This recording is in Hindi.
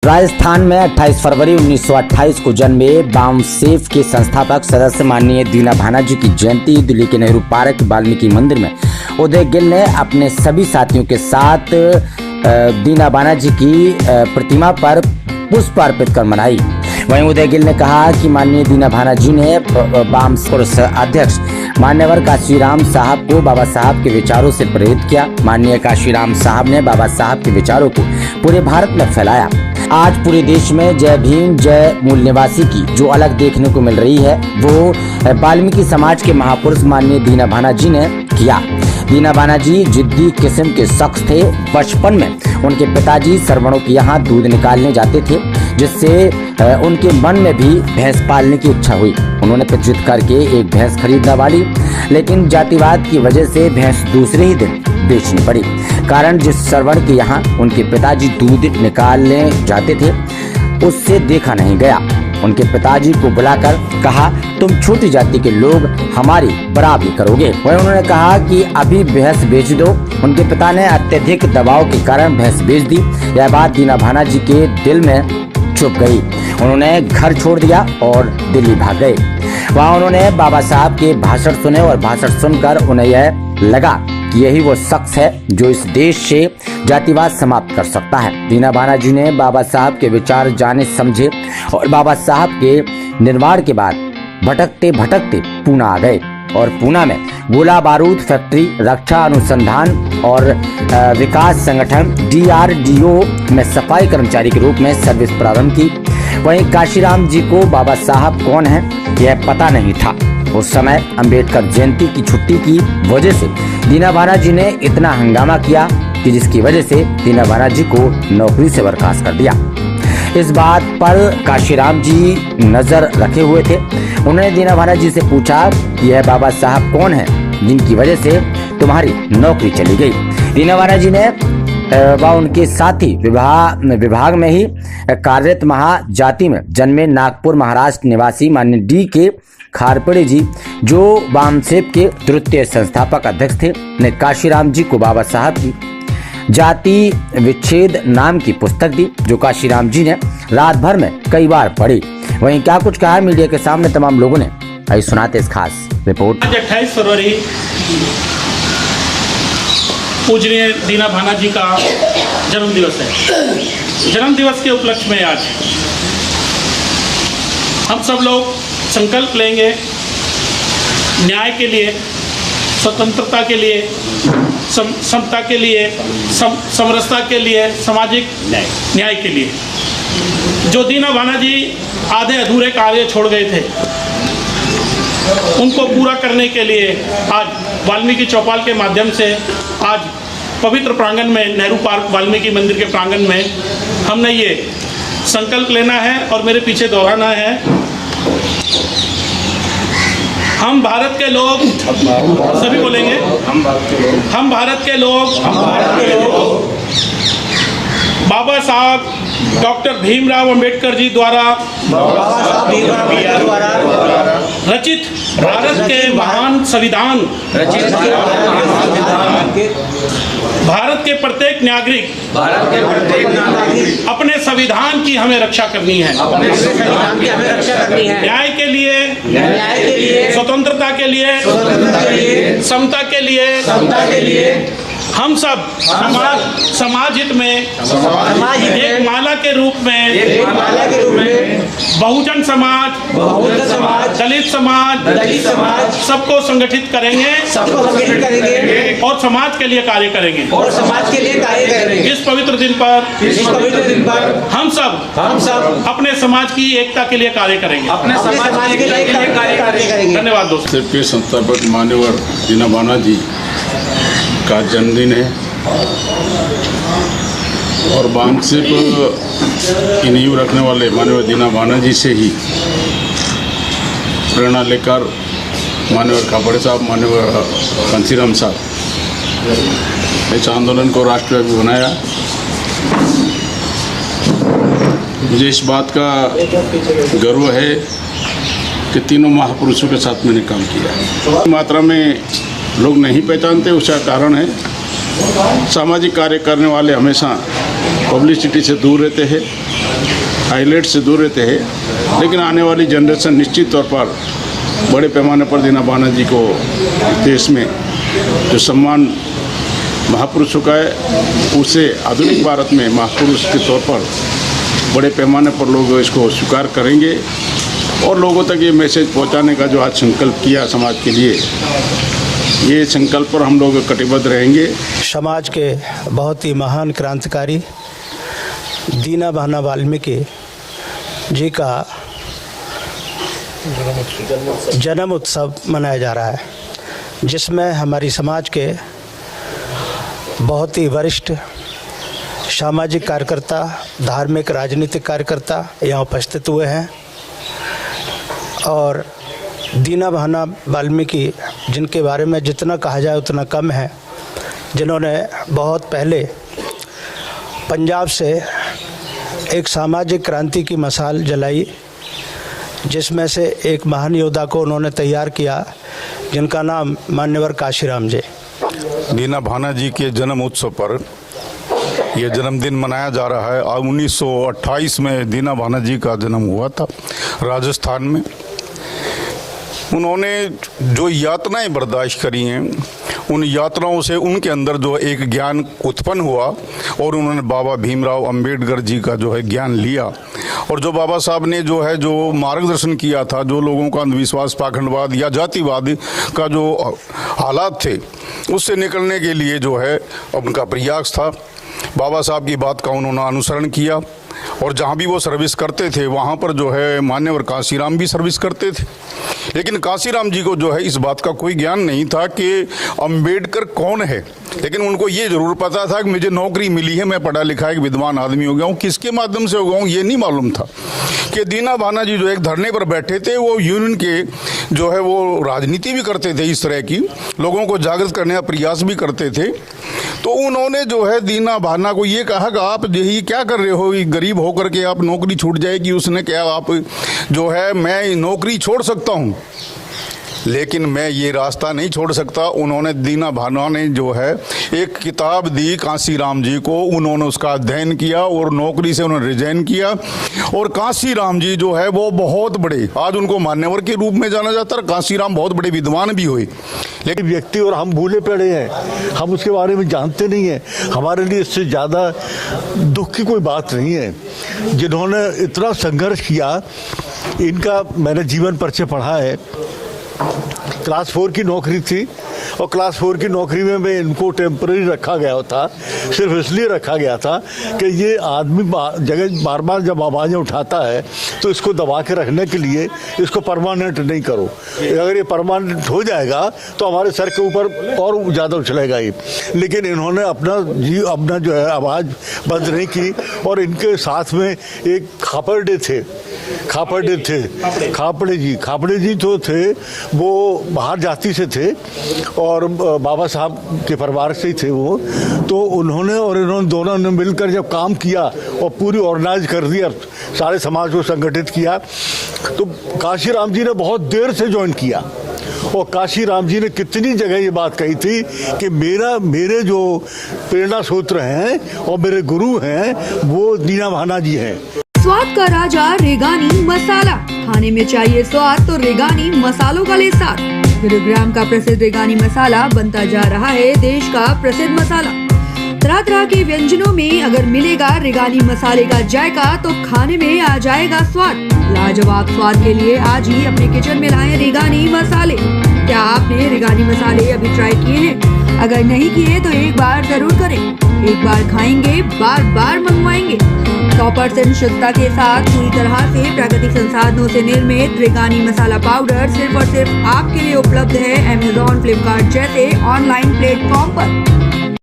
राजस्थान में 28 फरवरी 1928 को जन्मे बामसेफ के संस्थापक सदस्य माननीय दीना भानाजी की जयंती दिल्ली के नेहरू पार्क वाल्मीकि मंदिर में उदय गिल ने अपने सभी साथियों के साथ दीना भानाजी की प्रतिमा पर पुष्प अर्पित कर मनाई। वहीं उदय गिल ने कहा कि माननीय दीना भानाजी ने बामसेफ अध्यक्ष मान्यवर काशीराम साहब को बाबा साहब के विचारों से प्रेरित किया। माननीय काशीराम साहब ने बाबा साहब के विचारों को पूरे भारत में फैलाया। आज पूरे देश में जय भीम जय मूल निवासी की जो अलग देखने को मिल रही है वो वाल्मीकि समाज के महापुरुष माननीय दीना भानाजी ने किया। दीना भानाजी जिद्दी किस्म के शख्स थे। बचपन में उनके पिताजी सरवणों के यहाँ दूध निकालने जाते थे, जिससे उनके मन में भी भैंस पालने की इच्छा हुई। उन्होंने जिद करके एक भैंस खरीद वाली, लेकिन जातिवाद की वजह से भैंस दूसरे ही दिन बेचनी पड़ी। कारण जिस सरवण के यहाँ उनके पिताजी दूध निकालने जाते थे उससे देखा नहीं गया। उनके पिताजी को बुलाकर कहा, तुम छोटी जाति के लोग हमारी बराबरी करोगे। वहीं उन्होंने कहा कि अभी भैंस बेच दो। उनके पिता ने अत्यधिक दबाव के कारण भैंस बेच दी। यह बात दीना भानाजी के दिल में चुप गई। उन्होंने घर छोड़ दिया और दिल्ली भाग गए। वहाँ उन्होंने बाबा साहब के भाषण सुने और भाषण सुनकर उन्हें यह लगा कि यही वो शख्स है जो इस देश से जातिवाद समाप्त कर सकता है। दीना भानाजी ने बाबा साहब के विचार जाने समझे और बाबा साहब के निर्माण के बाद भटकते भटकते पूना आ गए और पूना में गोला बारूद फैक्ट्री, रक्षा अनुसंधान और विकास संगठन DRDO में सफाई कर्मचारी के रूप में सर्विस प्रारंभ की। वहीं काशीराम जी को बाबा साहब कौन है यह पता नहीं था। उस समय अंबेडकर जयंती की छुट्टी की वजह से दीना भानाजी ने इतना हंगामा किया कि जिसकी वजह से दीना भानाजी को नौकरी से बर्खास्त कर दिया। इस बात पर काशीराम जी नजर रखे हुए थे। उन्होंने दीना भानाजी से पूछा कि यह बाबा साहब कौन है जिनकी वजह से तुम्हारी नौकरी चली गई। दीना भानाजी ने व उनके साथी विभाग में ही कार्यरत महाजाति में जन्मे नागपुर महाराष्ट्र निवासी माननीय D.K. खारपेड़े जी जो बामसेफ के तृतीय संस्थापक अध्यक्ष थे, ने काशीराम जी को बाबा साहब की जाति विच्छेद नाम की पुस्तक दी, जो काशीराम जी ने रात भर में कई बार पढ़ी। वहीं क्या कुछ कहा मीडिया के सामने तमाम लोगों ने, आइए सुनाते इस खास रिपोर्ट। आज 28 फरवरी पूजनीय दीना भानाजी का जन्म दिवस है। जन्म दिवस के उपलक्ष्य में आज हम सब लोग संकल्प लेंगे न्याय के लिए, स्वतंत्रता के लिए, समता के लिए, समरसता के लिए, सामाजिक न्याय के लिए। जो दीना भानाजी आधे अधूरे कार्य छोड़ गए थे उनको पूरा करने के लिए आज वाल्मीकि चौपाल के माध्यम से आज पवित्र प्रांगण में नेहरू पार्क वाल्मीकि मंदिर के प्रांगण में हमने ये संकल्प लेना है और मेरे पीछे दोहराना है। हम भारत के लोग, सभी बोलेंगे, हम भारत के लोग बाबा साहब डॉक्टर भीमराव अंबेडकर जी द्वारा रचित भारत के महान संविधान, भारत के प्रत्येक नागरिक अपने संविधान की हमें रक्षा करनी है। न्याय के लिए, स्वतंत्रता के लिए, समता के लिए हम सब समाज हित में एक माला के रूप में बहुजन समाज, दलित समाज सबको संगठित करेंगे और समाज के लिए कार्य करेंगे। इस पवित्र दिन पर हम सब अपने समाज की एकता के लिए कार्य करेंगे। धन्यवाद दोस्तों। के संस्थापक मान्यवर दीना भानाजी का जन्मदिन है और बामसेफ की नींव रखने वाले मान्यवर दीना भानाजी से ही प्रेरणा लेकर मान्यवर खारपेड़े साहब, मान्यवर काशीराम साहब इस आंदोलन को राष्ट्रव्यापी बनाया। मुझे इस बात का गर्व है कि तीनों महापुरुषों के साथ मैंने काम किया। मात्रा में लोग नहीं पहचानते, उसका कारण है सामाजिक कार्य करने वाले हमेशा पब्लिसिटी से दूर रहते हैं। हाईलाइट से दूर रहते हैं, लेकिन आने वाली जनरेशन निश्चित तौर पर बड़े पैमाने पर दीना भावना जी को देश में जो सम्मान महापुरुषों का है, उसे आधुनिक भारत में महापुरुष के तौर पर बड़े पैमाने पर लोग इसको स्वीकार करेंगे और लोगों तक ये मैसेज पहुंचाने का जो आज संकल्प किया समाज के लिए, ये संकल्प पर हम लोग कटिबद्ध रहेंगे। समाज के बहुत ही महान क्रांतिकारी दीना भावना वाल्मीकि जी का जन्म उत्सव मनाया जा रहा है, जिसमें हमारी समाज के बहुत ही वरिष्ठ सामाजिक कार्यकर्ता, धार्मिक राजनीतिक कार्यकर्ता यहाँ उपस्थित हुए हैं और दीना भावना वाल्मीकि जिनके बारे में जितना कहा जाए उतना कम है, जिन्होंने बहुत पहले पंजाब से एक सामाजिक क्रांति की मशाल जलाई, जिसमें से एक महान योद्धा को उन्होंने तैयार किया जिनका नाम मान्यवर काशीराम जी। दीना भावना जी के जन्म उत्सव पर यह जन्मदिन मनाया जा रहा है। 1928 में दीना भावना जी का जन्म हुआ था राजस्थान में। उन्होंने जो यातनाएं बर्दाश्त करी हैं, उन यातनाओं से उनके अंदर जो एक ज्ञान उत्पन्न हुआ और उन्होंने बाबा भीमराव अंबेडकर जी का जो है ज्ञान लिया और जो बाबा साहब ने जो है जो मार्गदर्शन किया था, जो लोगों का अंधविश्वास, पाखंडवाद या जातिवाद का जो हालात थे, उससे निकलने के लिए जो है उनका प्रयास था। बाबा साहब की बात का उन्होंने अनुसरण किया और जहाँ भी वो सर्विस करते थे वहाँ पर जो है मान्यवर काशीराम भी सर्विस करते थे। लेकिन काशीराम जी को जो है इस बात का कोई ज्ञान नहीं था कि अंबेडकर कौन है, लेकिन उनको ये जरूर पता था कि मुझे नौकरी मिली है, मैं पढ़ा लिखा एक विद्वान आदमी हो गया हूँ। किसके माध्यम से हो गया हूँ ये नहीं मालूम था कि दीना भावना जी जो एक धरने पर बैठे थे, वो यूनियन के जो है वो राजनीति भी करते थे, इस तरह की लोगों को जागृत करने का प्रयास भी करते थे। तो उन्होंने जो है दीना भावना को ये कहा कि आप यही क्या कर रहे हो, गरीब होकर के आप नौकरी छूट जाएगी। उसने क्या, आप जो है मैं नौकरी छोड़ सकता हूँ लेकिन मैं ये रास्ता नहीं छोड़ सकता। उन्होंने दीना भावना ने जो है एक किताब दी काशीराम जी को, उन्होंने उसका अध्ययन किया और नौकरी से उन्होंने रिजाइन किया। और काशीराम जी जो है वो बहुत बड़े, आज उनको मान्यवर के रूप में जाना जाता है। काशीराम बहुत बड़े विद्वान भी हुए, लेकिन व्यक्ति और हम भूले पड़े हैं, हम उसके बारे में जानते नहीं हैं। हमारे लिए इससे ज़्यादा दुख की कोई बात नहीं है। जिन्होंने इतना संघर्ष किया, इनका मैंने जीवन परिचय पढ़ा है। क्लास 4 की नौकरी थी और क्लास 4 की नौकरी में इनको टेम्पररी रखा गया था, सिर्फ इसलिए रखा गया था कि ये आदमी जगह बार बार जब आवाज़ें उठाता है तो इसको दबा के रखने के लिए इसको परमानेंट नहीं करो। अगर ये परमानेंट हो जाएगा तो हमारे सर के ऊपर और ज़्यादा उछलेगा ये। लेकिन इन्होंने अपना जो है आवाज़ बंद नहीं की। और इनके साथ में एक खापड़े जी जो थे वो बाहर जाति से थे और बाबा साहब के परिवार से ही थे वो। तो इन्होंने दोनों ने मिलकर जब काम किया और पूरी ऑर्गेनाइज कर दिया, सारे समाज को संगठित किया, तो काशीराम जी ने बहुत देर से ज्वाइन किया। और काशीराम जी ने कितनी जगह ये बात कही थी कि मेरे जो प्रेरणा सूत्र हैं और मेरे गुरु हैं वो दीना भावना जी हैं। स्वाद का राजा रेगानी मसाला, खाने में चाहिए स्वाद तो रेगानी मसालों का ले साथ। गुरुग्राम का प्रसिद्ध रेगानी मसाला बनता जा रहा है देश का प्रसिद्ध मसाला। तरह तरह के व्यंजनों में अगर मिलेगा रेगानी मसाले का जायका तो खाने में आ जाएगा स्वाद। लाजवाब स्वाद के लिए आज ही अपने किचन में लाएं रेगानी मसाले। क्या आपने रेगानी मसाले अभी ट्राई किए हैं? अगर नहीं किए तो एक बार जरूर करें। एक बार खाएंगे बार बार मंगवाएंगे। 100% शुद्धता के साथ पूरी तरह से प्राकृतिक संसाधनों से निर्मित रेगानी मसाला पाउडर सिर्फ और सिर्फ आपके लिए उपलब्ध है Amazon, Flipkart जैसे ऑनलाइन प्लेटफॉर्म पर।